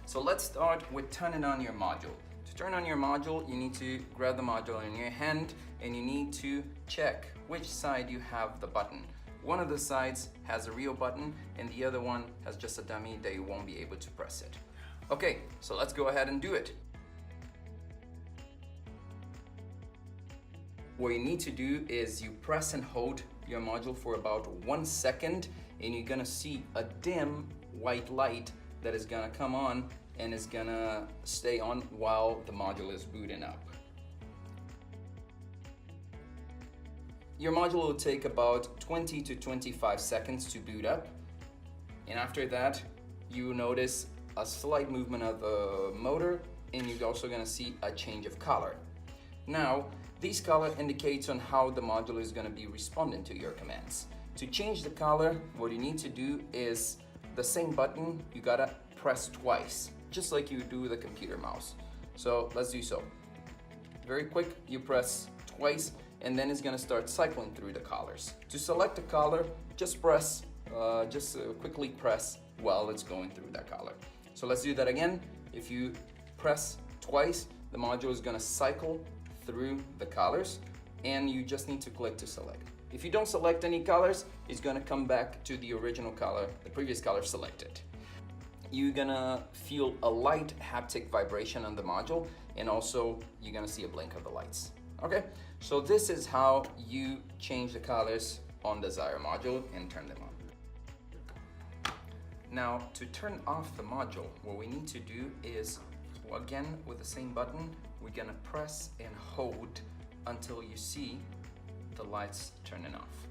So let's start with turning on your module. To turn on your module, you need to grab the module in your hand and you need to check which side you have the button. One of the sides has a real button and the other one has just a dummy that you won't be able to press it. Okay, so let's go ahead and do it. What you need to do is you press and hold your module for about 1 second and you're gonna see a dim white light that is gonna come on and is gonna stay on while the module is booting up. Your module will take about 20 to 25 seconds to boot up, and after that you notice a slight movement of the motor and you're also gonna see a change of color. Now, this color indicates on how the module is gonna be responding to your commands. To change the color, what you need to do is the same button, you gotta press twice, just like you do with a computer mouse. So let's do so. Very quick, you press twice and then it's gonna start cycling through the colors. To select a color, just quickly press while it's going through that color. So let's do that again. If you press twice, the module is gonna cycle through the colors and you just need to click to select. If you don't select any colors, it's gonna come back to the original color, the previous color selected. You're gonna feel a light haptic vibration on the module and also you're gonna see a blink of the lights. Okay, so this is how you change the colors on the Ziro module and turn them on. Now, to turn off the module, what we need to do is, again, with the same button, we're gonna press and hold until you see the lights turning off.